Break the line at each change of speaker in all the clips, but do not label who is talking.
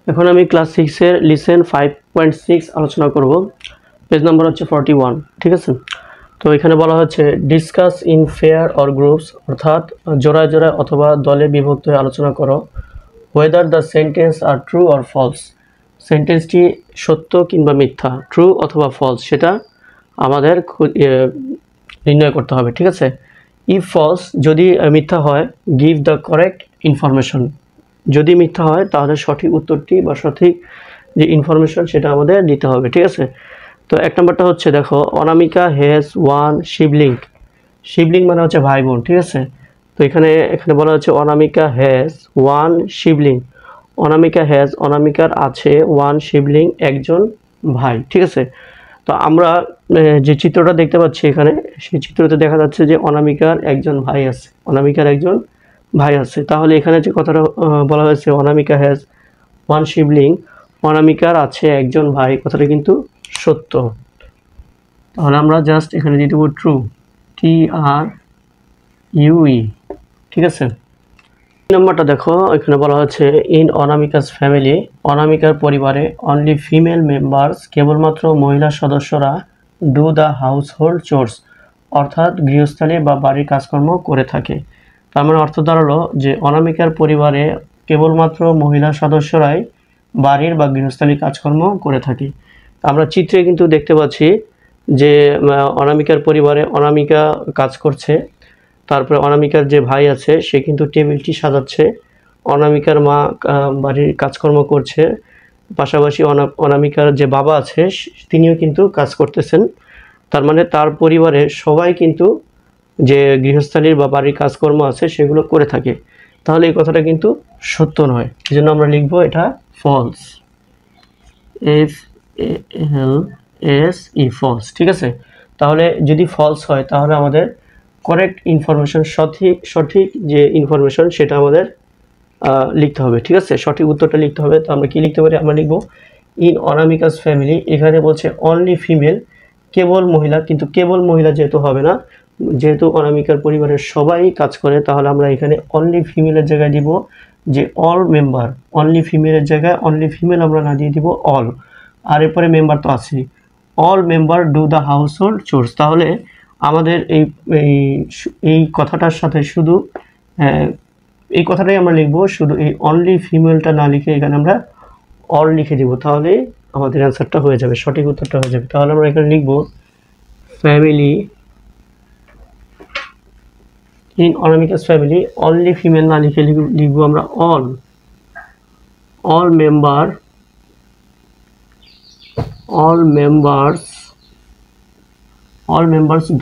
এখন আমি ক্লাস 6 এর লিসেন 5.6 আলোচনা করব। পেজ নাম্বার হচ্ছে 41, ঠিক আছে। তো এখানে বলা হচ্ছে discuss in pair or groups, অর্থাৎ জোড়ায় জোড়ায় অথবা দলে বিভক্ত হয়ে আলোচনা করো। Whether the sentence are true or false, সেন্টেন্সটি সত্য কিংবা মিথ্যা, ট্রু অথবা ফলস, সেটা আমাদের নির্ণয় করতে হবে, ঠিক আছে। ইফ ফলস, যদি মিথ্যা হয়, গিভ দ্য কারেক্ট ইনফরমেশন, যদি মিথ্যা হয় তাহলে সঠিক উত্তরটি বা সঠিক যে ইনফরমেশন সেটা আমাদের দিতে হবে, ঠিক আছে। তো এক নম্বরটা হচ্ছে দেখো, অনামিকা হ্যাজ ওয়ান শিবলিং। শিবলিং মানে হচ্ছে ভাই বোন, ঠিক আছে। তো এখানে বলা হচ্ছে Anamika has one sibling. Anamika has, অনামিকার আছে ওয়ান শিবলিং, একজন ভাই, ঠিক আছে। তো আমরা যে চিত্রটা দেখতে পাচ্ছি এখানে, সেই চিত্রতে দেখা যাচ্ছে যে অনামিকার একজন ভাই আছে, অনামিকার একজন ভাই আছে। তাহলে এখানে যে কথাটা বলা হয়েছে অনামিকা হ্যাজ ওয়ান শিবলিং, অনামিকার আছে একজন ভাই, কথাটা কিন্তু সত্য। তাহলে আমরা জাস্ট এখানে দিয়ে দেবো ট্রু, TRUE, ঠিক আছে। নাম্বারটা দেখো, এখানে বলা হচ্ছে ইন অনামিকাস ফ্যামিলি, অনামিকার পরিবারে অনলি ফিমেল মেম্বার্স, কেবলমাত্র মহিলা সদস্যরা ডু দ্য হাউস হোল্ড চোরস, অর্থাৎ গৃহস্থালী বা বাড়ির কাজকর্ম করে থাকে। তার মানে অর্থ দাঁড়ালো যে অনামিকার পরিবারে কেবলমাত্র মহিলা সদস্যরাই বাড়ির বা গৃহস্থালী কাজকর্ম করে থাকে। আমরা চিত্রে কিন্তু দেখতে পাচ্ছি যে অনামিকার পরিবারে অনামিকা কাজ করছে, তারপরে অনামিকার যে ভাই আছে সে কিন্তু টেবিলটি সাজাচ্ছে, অনামিকার মা বাড়ির কাজকর্ম করছে, পাশাপাশি অনামিকার যে বাবা আছে তিনিও কিন্তু কাজ করতেছেন। তার মানে তার পরিবারের সবাই কিন্তু যে গৃহস্থালীর বা বাড়ির কাজকর্ম আছে সেগুলো করে থাকে। তাহলে এই কথাটা কিন্তু সত্য নয়, এই জন্য আমরা লিখবো এটা ফলস, FALSE, ফলস, ঠিক আছে। তাহলে যদি ফলস হয় তাহলে আমাদের কারেক্ট ইনফরমেশন, সঠিক যে ইনফরমেশন সেটা আমাদের লিখতে হবে, ঠিক আছে। সঠিক উত্তরটা লিখতে হবে। তো আমরা কি লিখতে পারি, আমরা লিখবো ইন অনামিকাস ফ্যামিলি, এখানে বলছে অনলি ফিমেল, কেবল মহিলা, কিন্তু কেবল মহিলা যেহেতু হবে না, যেহেতু অনামিকার পরিবারের সবাই কাজ করে, তাহলে আমরা এখানে অনলি ফিমেলের জায়গায় দিব যে অল মেম্বার, অনলি ফিমেলের জায়গায় অনলি ফিমেল আমরা না দিয়ে দিব অল, আর এরপরে মেম্বার তো আছে, all member do the household chores. তাহলে আমাদের এই কথাটার সাথে শুধু এই কথাটাই আমরা লিখবো, শুধু এই অনলি ফিমেলটা না লিখে এখানে আমরা অল লিখে দিব, তাহলে আমাদের অ্যান্সারটা হয়ে যাবে, সঠিক উত্তরটা হয়ে যাবে। তাহলে আমরা এখানে লিখবো family, in Anamika's family, only female না লিখে লিখবো আমরা all members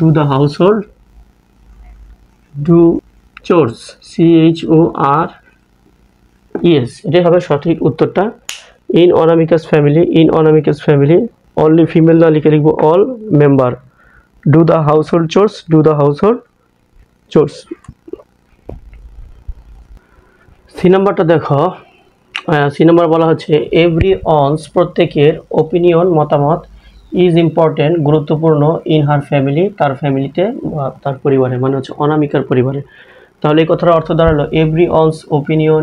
do the household do chores, CHORES, এটাই হবে সঠিক উত্তরটা। In Anamika's family, only female না লিখে লিখবো all member do the household chores. C নাম্বারটা দেখো, সি নাম্বার বলা হচ্ছে এভরি অনস, প্রত্যেকের, ওপিনিয়ন মতামত, ইজ ইম্পর্টেন্ট, গুরুত্বপূর্ণ, ইন হার ফ্যামিলি, তার ফ্যামিলিতে, তার পরিবারে, মানে হচ্ছে অনামিকার পরিবারে। তাহলে এই কথার অর্থ দাঁড়ালো every one's opinion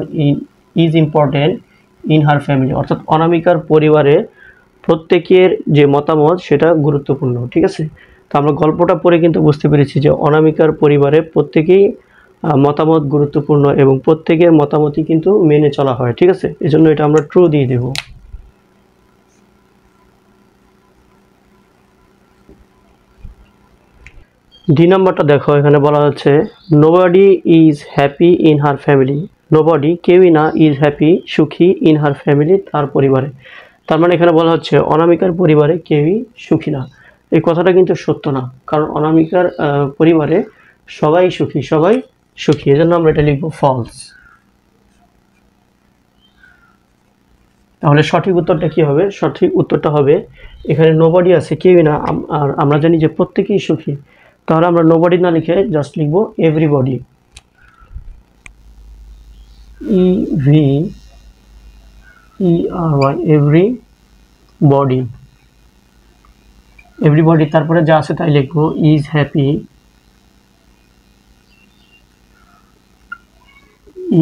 is important in her family, অর্থাৎ অনামিকার পরিবারে প্রত্যেকের যে মতামত সেটা গুরুত্বপূর্ণ, ঠিক আছে। তো আমরা গল্পটা পড়ে কিন্তু বুঝতে পেরেছি যে অনামিকার পরিবারে প্রত্যেকেই মতামত গুরুত্বপূর্ণ এবং প্রত্যেকের মতামতই কিন্তু মেনে চলা হয়, ঠিক আছে। এজন্য এটা আমরা ট্রু দিয়ে দেব। ডি নাম্বারটা দেখো, এখানে বলা হচ্ছে nobody is happy in her family, nobody, কেউই না, ইজ হ্যাপি, সুখী, ইন হার ফ্যামিলি, তার পরিবারে। তার মানে এখানে বলা হচ্ছে অনামিকার পরিবারে কেউই সুখী না। এই কথাটা কিন্তু সত্য না, কারণ অনামিকার পরিবারে সবাই সুখী, এজন্য আমরা এটা লিখবো ফলস। তাহলে সঠিক উত্তরটা কি হবে, সঠিক উত্তরটা হবে এখানে নোবডি আছে, কেউই না, আর আমরা জানি যে প্রত্যেকেই সুখী, তাহলে আমরা নোবডি না লিখে জাস্ট লিখবো এভরিবডি, EVRY, এভরিবডি, তারপরে যা আছে তাই লিখবো, is happy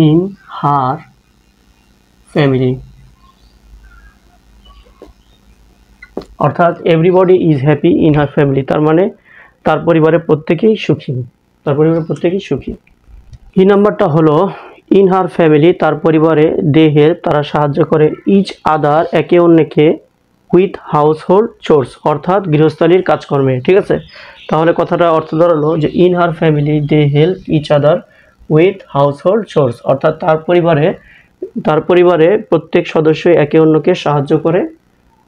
in her family, অর্থাৎ everybody is happy in her family, তার মানে তার পরিবারের প্রত্যেকেই সুখী, তার পরিবারের প্রত্যেকেই সুখী। এই নাম্বারটা হলো ইন হার ফ্যামিলি, তার পরিবারে দে হেল্প, তারা সাহায্য করে, ইচ আদার, একে অন্যকে, উইথ হাউস হোল্ড চোর্স, অর্থাৎ গৃহস্থালির কাজকর্মে। ঠিক আছে, তাহলে কথাটা অর্থ দাঁড়ালো যে in her family they help each other with household chores, অর্থাৎ তার পরিবারে প্রত্যেক সদস্যই একে অন্যকে সাহায্য করে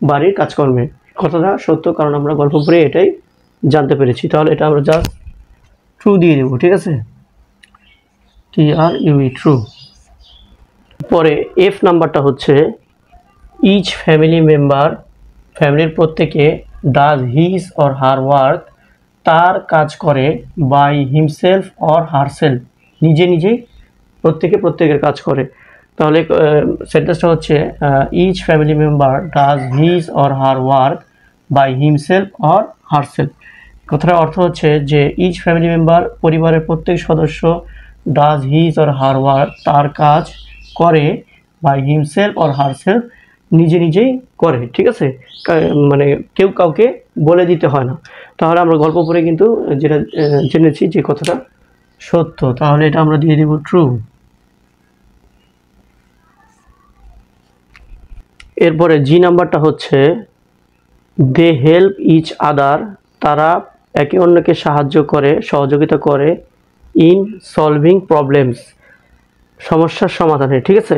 বাড়ির কাজকর্মে। কথাটা সত্য, কারণ আমরা গল্প পড়ে এটাই জানতে পেরেছি। তাহলে এটা আমরা জাস্ট ট্রু দিয়ে দেবো। ঠিক আছে, TRUE, ট্রু। পরে এফ নাম্বারটা হচ্ছে ইচ ফ্যামিলি মেম্বার, ফ্যামিলির প্রত্যেকে, does his or her work, তার কাজ করে, বাই হিমসেলফ অর হারসেলফ, নিজে নিজেই প্রত্যেকের কাজ করে। তাহলে সেন্টেন্সটা হচ্ছে each family member does his or her work by himself or herself. কথাটার অর্থ হচ্ছে যে ইচ ফ্যামিলি মেম্বার, পরিবারের প্রত্যেক সদস্য, does his or her work, তার কাজ করে, বাই হিমসেলফ অর হারসেলফ, নিজে নিজেই করে। ঠিক আছে, মানে কেউ কাউকে বলে দিতে হয় না। তাহলে আমরা গল্প পড়ে কিন্তু যেটা জেনেছি যে কথাটা সত্য, তাহলে এটা আমরা দিয়ে দেব ট্রু। এরপরে জি নাম্বারটা হচ্ছে দে হেল্প ইচ আদার, তারা একে অন্যকে সাহায্য করে, সহযোগিতা করে, ইন সলভিং প্রবলেমস, সমস্যার সমাধানে। ঠিক আছে,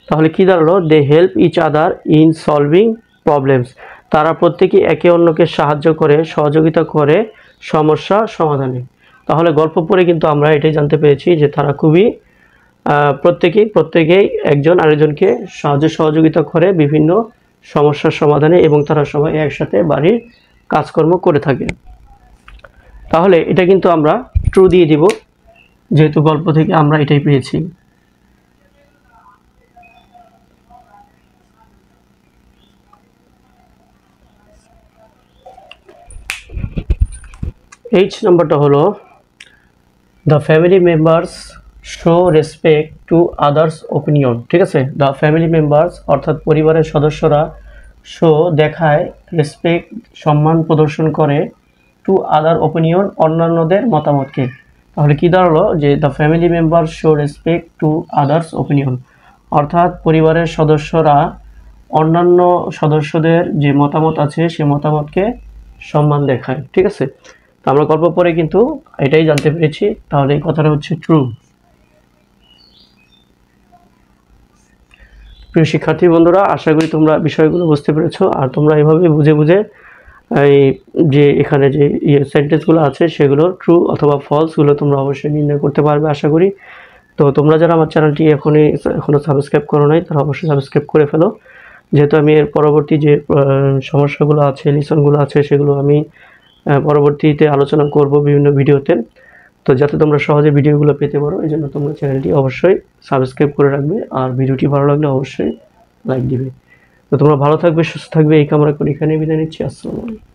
তাহলে কি দাঁড়ালো, they help each other in solving problems, তারা প্রত্যেকে একে অন্যকে সাহায্য করে, সহযোগিতা করে সমস্যা সমাধানে। তাহলে গল্প পড়ে কিন্তু আমরা এটাই জানতে পেরেছি যে তারা খুবই প্রত্যেকেই একজন আরেকজনকে সহযোগিতা করে বিভিন্ন সমস্যার সমাধানে, এবং তারা সবাই একসাথে বাড়ির কাজকর্ম করে থাকে। তাহলে এটা কিন্তু আমরা ট্রু দিয়ে দিব, যেহেতু গল্প থেকে আমরা এটাই পেয়েছি। এইচ নাম্বারটা হলো the family members show respect to others opinion. ঠিক আছে, দ্য ফ্যামিলি মেম্বার্স অর্থাৎ পরিবারের সদস্যরা, শো দেখায়, রেসপেক্ট সম্মান প্রদর্শন করে, টু আদার ওপিনিয়ন অন্যান্যদের মতামতকে। তাহলে কি দাঁড়ালো যে the family members show respect to others opinion, অর্থাৎ পরিবারের সদস্যরা অন্যান্য সদস্যদের যে মতামত আছে সে মতামতকে সম্মান দেখায়। ঠিক আছে, তো আমরা গল্প পড়ে কিন্তু এটাই জানতে পেরেছি, তাহলে এই কথাটা হচ্ছে ট্রু। প্রিয় শিক্ষার্থী বন্ধুরা, আশা করি তোমরা বিষয়গুলো বুঝতে পেরেছো, আর তোমরা এভাবে বুঝে এই যে এখানে যে সেন্টেন্সগুলো আছে সেগুলো ট্রু অথবা ফলসগুলো তোমরা অবশ্যই নির্ণয় করতে পারবে আশা করি। তো তোমরা যারা আমার চ্যানেলটি এখনো সাবস্ক্রাইব করো নাই তারা অবশ্যই সাবস্ক্রাইব করে ফেলো, যেহেতু আমি এর পরবর্তী যে সমস্যাগুলো আছে, লিসনগুলো আছে, সেগুলো আমি পরবর্তীতে আলোচনা করব বিভিন্ন ভিডিওতে। তো যাতে তোমরা সহজে ভিডিওগুলো পেতে পারো, এই জন্য তোমরা চ্যানেলটি অবশ্যই সাবস্ক্রাইব করে রাখবে, আর ভিডিওটি ভালো লাগলে অবশ্যই লাইক দিবে। তো তোমরা ভালো থাকবে, সুস্থ থাকবে, এই কামনা করে এখানে বিদায় নিচ্ছি। আসসালামু আলাইকুম।